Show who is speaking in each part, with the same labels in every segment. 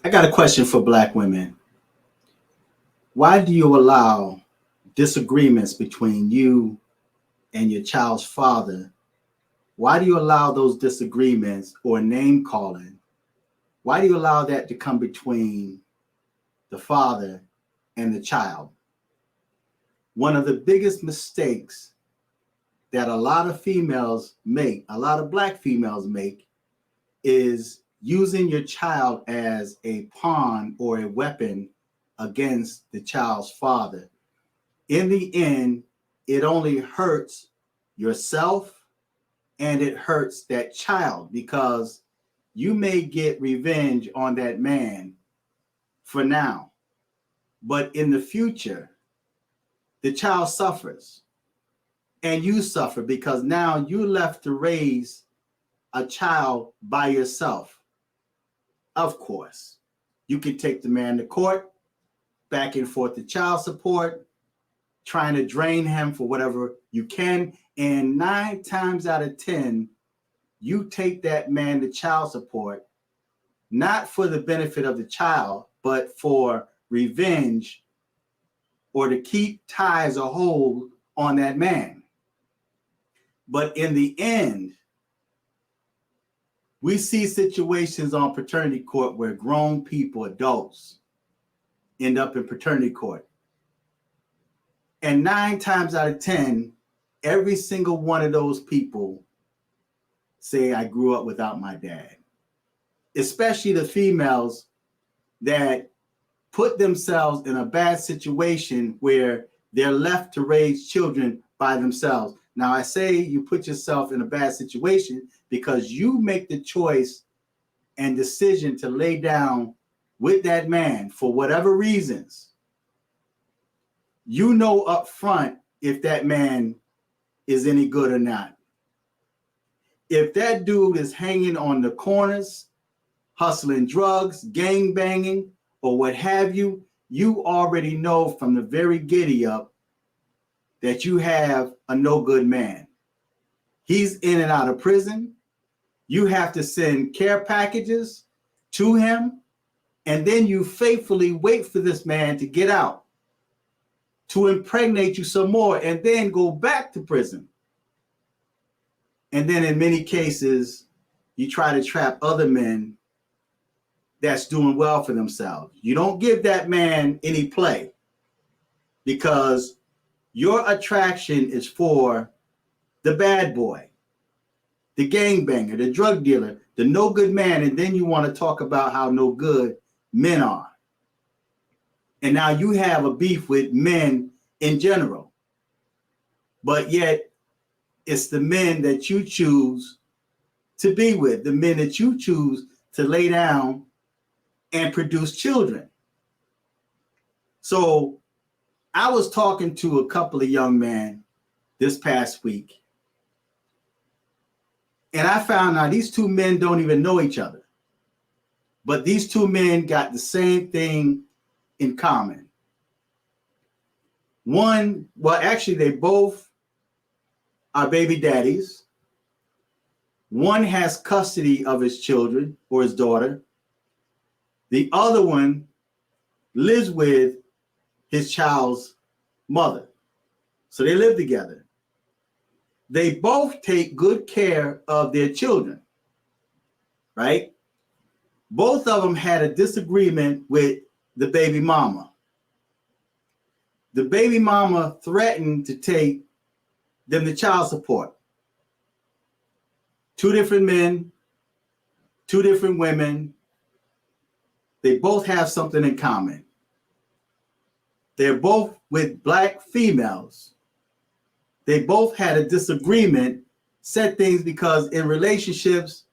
Speaker 1: I got a question for Black women. Why do you allow disagreements between you and your child's father? Why do you allow those disagreements or name calling? Why do you allow that to come between the father and the child? One of the biggest mistakes that a lot of females make, a lot of Black females make, is using your child as a pawn or a weapon against the child's father. In the end, it only hurts yourself and it hurts that child because you may get revenge on that man for now, but in the future, the child suffers and you suffer because now you're left to raise a child by yourself. Of course, you can take the man to court, back and forth to child support, trying to drain him for whatever you can. And 9 times out of 10, you take that man to child support, not for the benefit of the child, but for revenge or to keep ties a hold on that man. But in the end, we see situations on paternity court where grown people, adults, end up in paternity court. And 9 times out of 10, every single one of those people say, I grew up without my dad. Especially the females that put themselves in a bad situation where they're left to raise children by themselves. Now, I say you put yourself in a bad situation because you make the choice and decision to lay down with that man for whatever reasons. You know up front if that man is any good or not. If that dude is hanging on the corners, hustling drugs, gang banging, or what have you, you already know from the very giddy up that you have a no good man. He's in and out of prison. You have to send care packages to him, and then you faithfully wait for this man to get out, to impregnate you some more, and then go back to prison. And then in many cases, you try to trap other men that's doing well for themselves. You don't give that man any play because your attraction is for the bad boy, the gangbanger, the drug dealer, the no good man. And then you want to talk about how no good men are. And now you have a beef with men in general. But yet it's the men that you choose to be with, the men that you choose to lay down and produce children. So I was talking to a couple of young men this past week, and I found out these two men don't even know each other. But these two men got the same thing in common. One, well, actually, they both are baby daddies. One has custody of his children or his daughter. The other one lives with his child's mother. So they live together. They both take good care of their children, right? Both of them had a disagreement with the baby mama. The baby mama threatened to take them to child support. Two different men, two different women. They both have something in common. They're both with Black females. They both had a disagreement, said things because in relationships,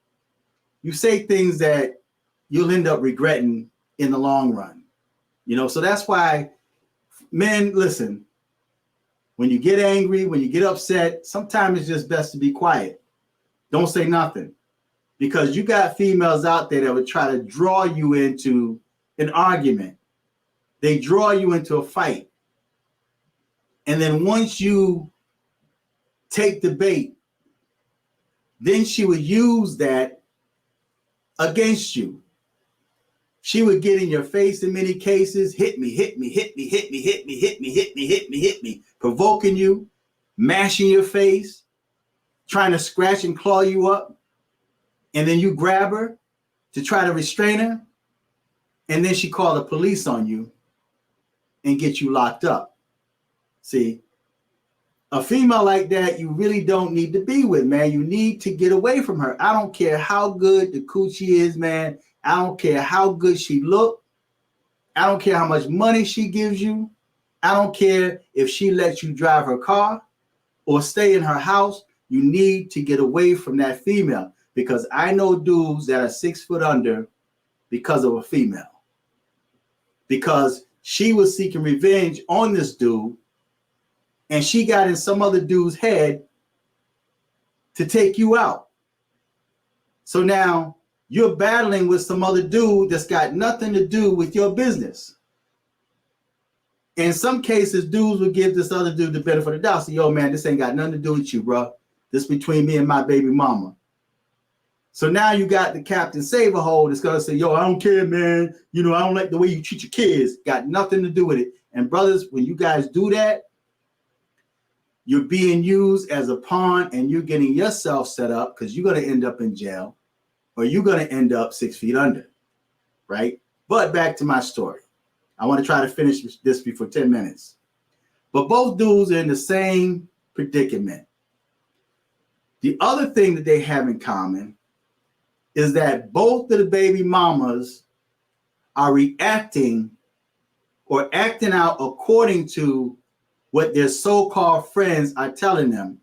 Speaker 1: you say things that you'll end up regretting in the long run. You know, so that's why men, listen, when you get angry, when you get upset, sometimes it's just best to be quiet. Don't say nothing. Because you got females out there that would try to draw you into an argument. They draw you into a fight. And then once you take the bait, then she would use that against you. She would get in your face in many cases, hit me, provoking you, mashing your face, trying to scratch and claw you up. And then you grab her to try to restrain her. And then she called the police on you and get you locked up. See, a female like that, you really don't need to be with, man. You need to get away from her. I don't care how good the coochie is, man. I don't care how good she look. I don't care how much money she gives you. I don't care if she lets you drive her car or stay in her house. You need to get away from that female, because I know dudes that are 6 foot under because of a female. Because she was seeking revenge on this dude, and she got in some other dude's head to take you out. So now you're battling with some other dude that's got nothing to do with your business. In some cases, dudes would give this other dude the benefit of the doubt. Say, yo, man, this ain't got nothing to do with you, bro. This between me and my baby mama. So now you got the Captain Save-A-Hole that's going to say, yo, I don't care, man. You know, I don't like the way you treat your kids. Got nothing to do with it. And brothers, when you guys do that, you're being used as a pawn, and you're getting yourself set up, because you're going to end up in jail, or you're going to end up 6 feet under, right? But back to my story. I want to try to finish this before 10 minutes. But both dudes are in the same predicament. The other thing that they have in common is that both of the baby mamas are reacting or acting out according to what their so-called friends are telling them.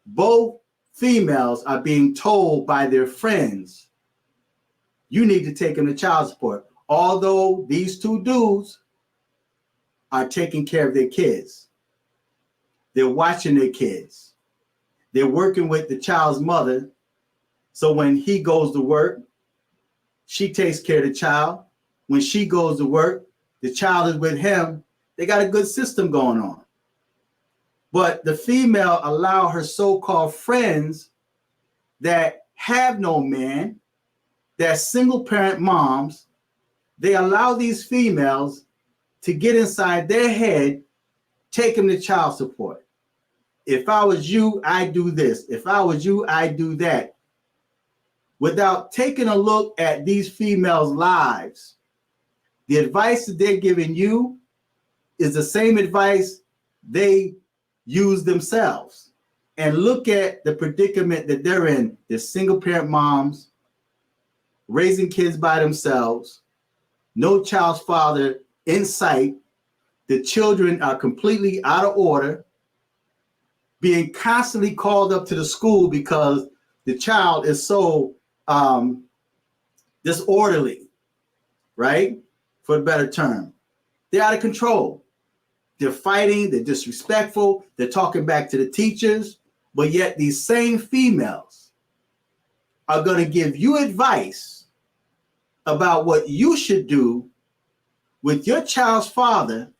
Speaker 1: Both females are being told by their friends, you need to take them to child support. Although these two dudes are taking care of their kids. They're watching their kids. They're working with the child's mother. So when he goes to work, she takes care of the child. When she goes to work, the child is with him. They got a good system going on. But the female allow her so-called friends that have no man, that single parent moms, they allow these females to get inside their head, take them to child support. If I was you, I'd do this. If I was you, I'd do that. Without taking a look at these females' lives, the advice that they're giving you is the same advice they use themselves. And look at the predicament that they're in. They're single parent moms, raising kids by themselves, no child's father in sight. The children are completely out of order, being constantly called up to the school because the child is so disorderly, right? For a better term. They're out of control. They're fighting, they're disrespectful, they're talking back to the teachers, but yet these same females are going to give you advice about what you should do with your child's father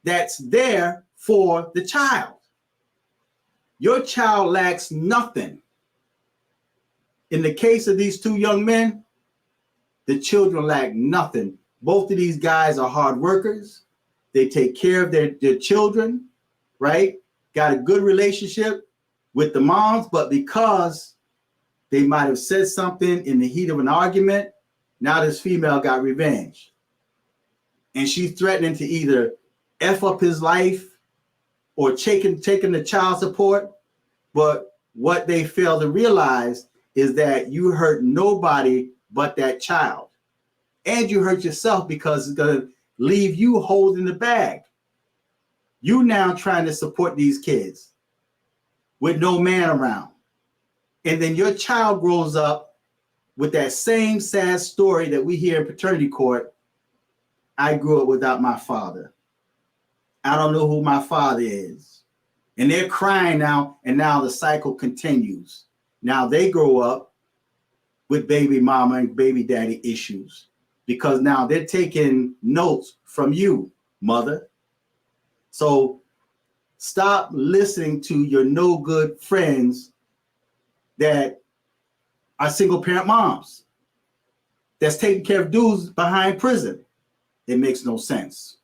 Speaker 1: that's there for the child. Your child lacks nothing. In the case of these two young men, the children lack nothing. Both of these guys are hard workers. They take care of their children, right? Got a good relationship with the moms, but because they might have said something in the heat of an argument, now this female got revenge. And she's threatening to either F up his life or taking the child support. But what they fail to realize is that you hurt nobody but that child. And you hurt yourself because it's going to leave you holding the bag. You now trying to support these kids with no man around. And then your child grows up with that same sad story that we hear in paternity court. I grew up without my father. I don't know who my father is. And they're crying now, and now the cycle continues. Now they grow up with baby mama and baby daddy issues because now they're taking notes from you, mother. So stop listening to your no good friends that are single parent moms. that's taking care of dudes behind prison. It makes no sense.